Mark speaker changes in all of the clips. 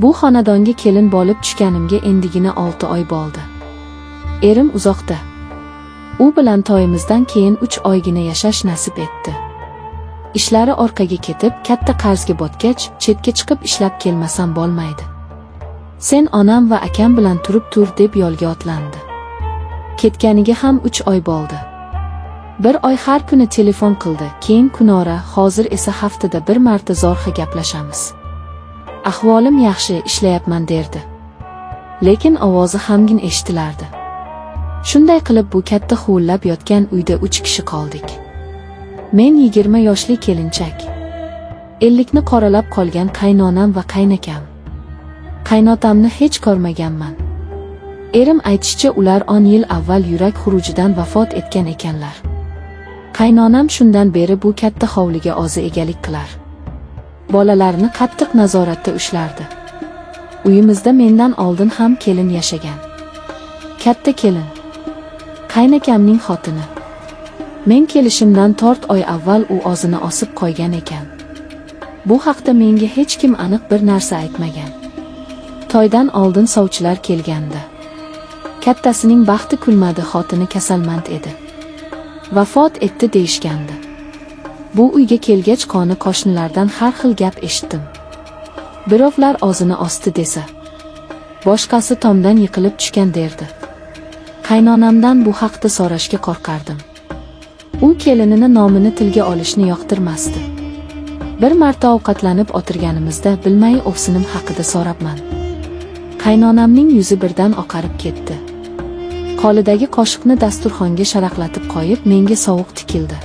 Speaker 1: Bu xonadonga kelin bo'lib tushganimga endigina 6 oy bo'ldi. Erim uzoqda. U bilan to'yimizdan keyin 3 oygina yashash nasib etdi. Ishlari orqaga ketib, katta qarzga botgach, chetga chiqib ishlab kelmasam bo'lmaydi. Sen onam va akam bilan turib tur deb yo'lga otlandi. Ketganiga ham 3 oy bo'ldi. Bir oy har kuni telefon qildi, keyin kunora, hozir esa haftada bir marta zo'rg'a gaplashamiz. Ahvolim yaxshi, ishlayapman derdi. Lekin ovozi hamgin eshitilardi. Shunday qilib bu katta huvillab yotgan uyda 3 kishi qoldik. Men 20 yoshli kelinchak. 50 ni qoralab qolgan qaynonam va qaynakam. Qaynotamni hech ko'rmaganman. Erim aytishicha, ular 10 yil avval yurak xurujidan vafot etgan ekanlar. Qaynonam shundan beri bu katta hovliga o'zi egalik qilar. Bolalarni qattiq nazoratda ushlardi. Uyimizda mendan oldin ham kelin yashagan. Katta kelin qaynakamning xotini. Men kelishimdan 4 oy avval u o'zini osib qo'ygan ekan. Bu haqda menga hech kim aniq bir narsa aytmagan. To'ydan oldin sovchilar kelganda kattasining baxti kulmadi, xotini kasalmand edi. Vafot etdi deyishgandi. Bu uyga kelgach qoni qo'shnilardan har xil gap eshitdim. Birovlar o'zini osdi desa, boshqasi tomdan yiqilib tushgan derdi. Qaynonamdan bu haqda so'rashga qo'rqardim. U kelinini nomini tilga olishni yoqtirmasdi. Bir marta ovqatlanib o'tirganimizda bilmay o'ksinim haqida so'rabman. Qaynonamning yuzi birdan oqarib ketdi. Qo'lidagi qoshiqni dasturxonga sharaqlatib qo'yib, menga sovuq tikildi.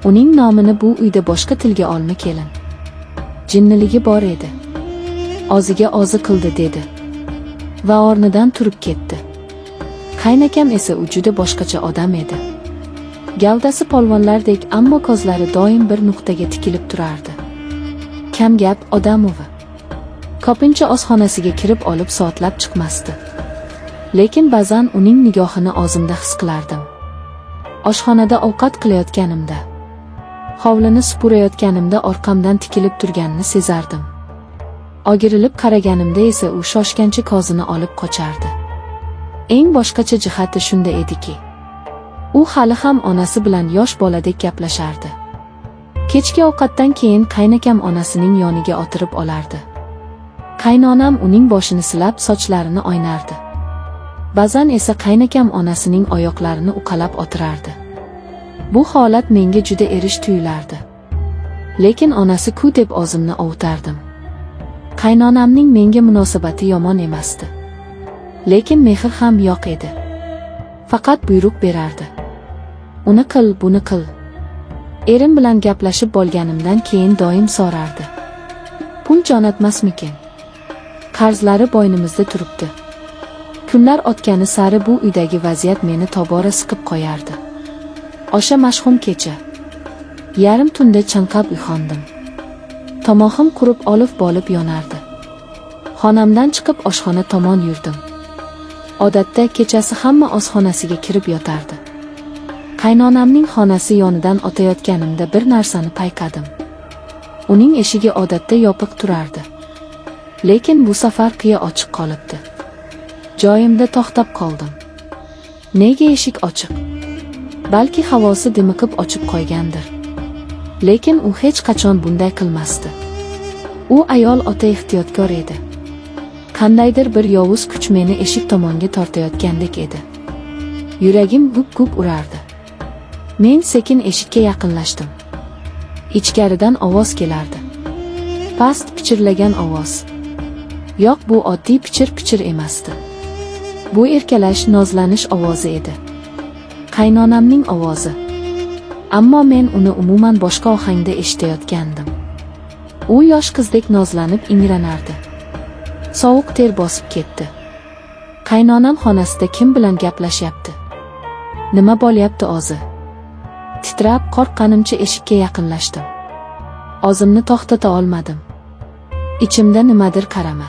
Speaker 1: Uning nomini bu uyda boshqa tilga olma kelin. Jinniligi bor edi. O'ziga o'zi qildi dedi. Va o'rnidan turib ketdi. Qaynakam esa u juda boshqacha odam edi. Gavdasi polvonlardek, ammo ko'zlari doim bir nuqtaga tikilib turardi. Kam gap odamovi. Ko'pincha oshxonasiga kirib olib soatlab chiqmasdi. Lekin ba'zan uning nigohini o'zimda his qilardim. Oshxonada ovqat qilayotganimda, hovlini supurayotganimda orqamdan tikilib turganini sezardim. O'girilib qaraganimda esa u shoshgancha ko'zini olib qochardi. Eng boshqacha jihati shunda ediki, u hali ham onasi bilan yosh boladek gaplashardi. Kechki ovqatdan keyin qaynakam onasining yoniga o'tirib olardi. Qaynonam uning boshini silab, sochlarini o'ynardi. Ba'zan esa qaynakam onasining oyoqlarini uqalab o'tirardi. Bu holat menga juda erish tuyulardi. Lekin onasi-ku deb o'zimni ovutardim. Qaynonamning menga munosabati yomon emasdi. Lekin mehr ham yo'q edi. Faqat buyruq berardi. Uni qil, buni qil. Erim bilan gaplashib bo'lganimdan keyin doim so'rardi. Pul jo'natmasmikin? Qarzlari bo'ynimizda turibdi. Kunlar o'tgani sari bu uydagi vaziyat meni tobora siqib qo'yardi. O'sha mashhum kecha. Yarim tunda chanqab uyg'ondim. Tomog'im qurib olib bo'lib yonardi. Xonamdan chiqib oshxona tomon yurdim. Odatda kechasi hamma oshxonasiga kirib yotardi. Qaynonamning xonasi yonidan o'tayotganimda bir narsani payqadim. Uning eshigi odatda yopiq turardi. Lekin bu safar qiya ochiq qolibdi. Joyimda to'xtab qoldim. Nega eshik ochiq? Balki havosi dimiqib ochib qo'ygandir. Lekin u hech qachon bunday qilmasdi. U ayol o'ta ehtiyotkor edi. Qandaydir bir yovuz kuch meni eshik tomonga tortayotgandek edi. Yuragim gup-gup urardi. Men sekin eshikka yaqinlashdim. Ichkaridan ovoz kelardi. Past pichirlagan ovoz. Yo'q, bu oddiy pichir-pichir emasdi. Bu erkalash, nozlanish ovozi edi. Qaynonamning ovozi. Ammo men uni umuman boshqa ohangda eshitayotgandim. U yosh qizdek nozlanib ingranardi. Sovuq ter bosib ketdi. Qaynonam xonasida kim bilan gaplashyapti? Nima bo'lyapti o'zi? Titrab, qo'rqqanimcha eshikka yaqinlashdim. O'zimni to'xtata olmadim. Ichimda nimadir qarama.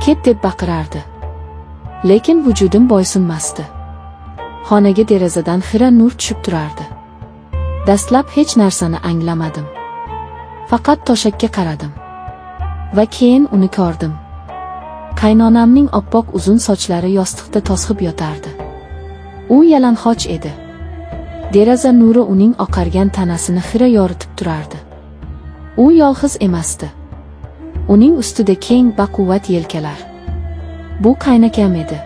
Speaker 1: Ket deb baqirardi. Lekin vujudim bo'ysunmasdi. Xonaga derazadan xira nur tushib turardi. Dastlab hech narsani anglamadim. Faqat to'shakka qaradim. Va keyin uni ko'rdim. Qaynonamning oppoq uzun sochlari yostiqda to'zg'ib yotardi. U yalang'och edi. Deraza nuri uning oqargan tanasini xira yoritib turardi. U yolg'iz emasdi. Uning ustida keng baquvvat yelkalar. Bu qaynakam edi.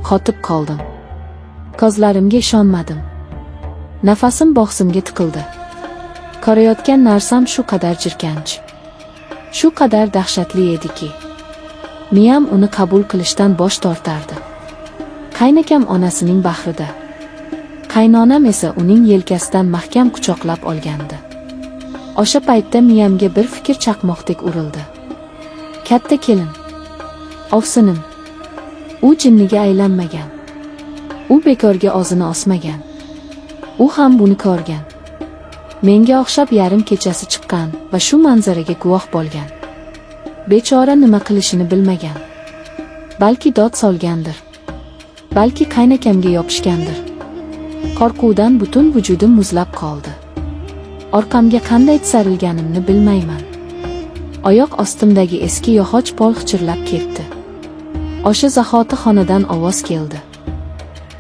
Speaker 1: Qotib qoldim. Ko'zlarimga ishonmadim. Nafasim bog'zimga tiqildi. Ko'rayotgan narsam shu qadar jirkanch, shu qadar dahshatli ediki, miyam uni qabul qilishdan bosh tortardi. Qaynakam onasining bag'rida, qaynonam esa uning yelkasidan mahkam quchoqlab olgandi. O'sha paytda miyamga bir fikr chaqmoqdek urildi. Katta kelin, ovsinim, u jinniga aylanmagan. U bekorga o'zini osmagan. U ham buni ko'rgan. Menga o'xshab yarim kechasi chiqqan va shu manzaraga guvoh bo'lgan. Bechora nima qilishini bilmagan. Balki dod solgandir. Balki qaynakamga yopishgandir. Qo'rquvdan butun vujudim muzlab qoldi. Orqamga qanday tisarilganimni bilmayman. Oyoq ostimdagi eski yog'och pol xichirlab ketdi. O'sha zahoti xonadan ovoz keldi.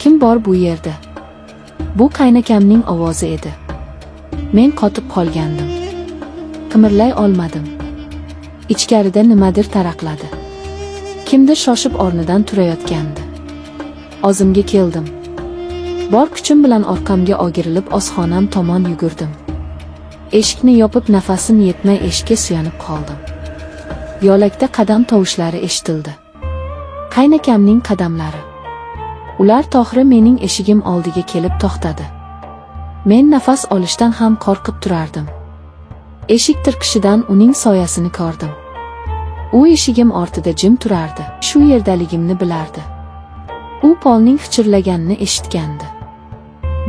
Speaker 1: Kim bor bu yerda? Bu qaynakamning ovozi edi. Men qotib qolgandim. Qimirlay olmadim. Ichkarida nimadir taraqladi. Kimdir shoshib o'rnidan turayotgandi. O'zimga keldim. Bor kuchim bilan orqamga o'girilib oshxonam tomon yugurdim. Eshikni yopib nafasim yetmay eshikka suyanib qoldim. Yo'lakda qadam tovushlari eshitildi. Qaynakamning qadamlari. Ular to'g'ri mening eshigim oldiga kelib to'xtadi. Men nafas olishdan ham qo'rqib turardim. Eshik tirqishidan uning soyasini ko'rdim. U eshigim ortida jim turardi. Shu yerdaligimni bilardi. U polning xichirlaganini eshitgandi.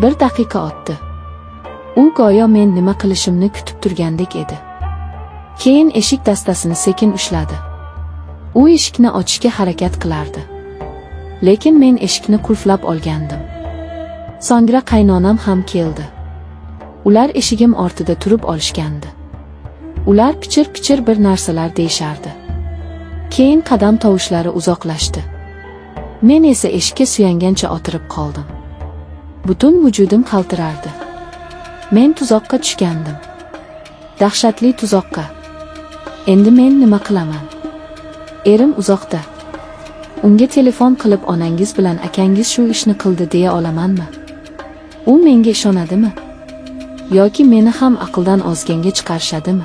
Speaker 1: Bir daqiqa o'tdi. U go'yo men nima qilishimni kutib turgandek edi. Keyin eshik dastasini sekin ushladi. U eshikni ochishga harakat qilardi. Lekin men eshikni qulflab olgandim. So'ngra qaynonam ham keldi. Ular eshigim ortida turib olishgandi. Ular pichir-pichir bir narsalar deyishardi. Keyin qadam tovushlari uzoqlashdi. Men esa eshikka suyangancha o'tirib qoldim. Butun vujudim qaltirardi. Men tuzoqqa tushgandim. Dahshatli tuzoqqa. Endi men nima qilaman? Erim uzoqda. Unga telefon qilib onangiz bilan akangiz shu ishni qildi deya olamanmi? U menga ishonadimi? Yoki meni ham aqldan ozganga chiqarishadimi?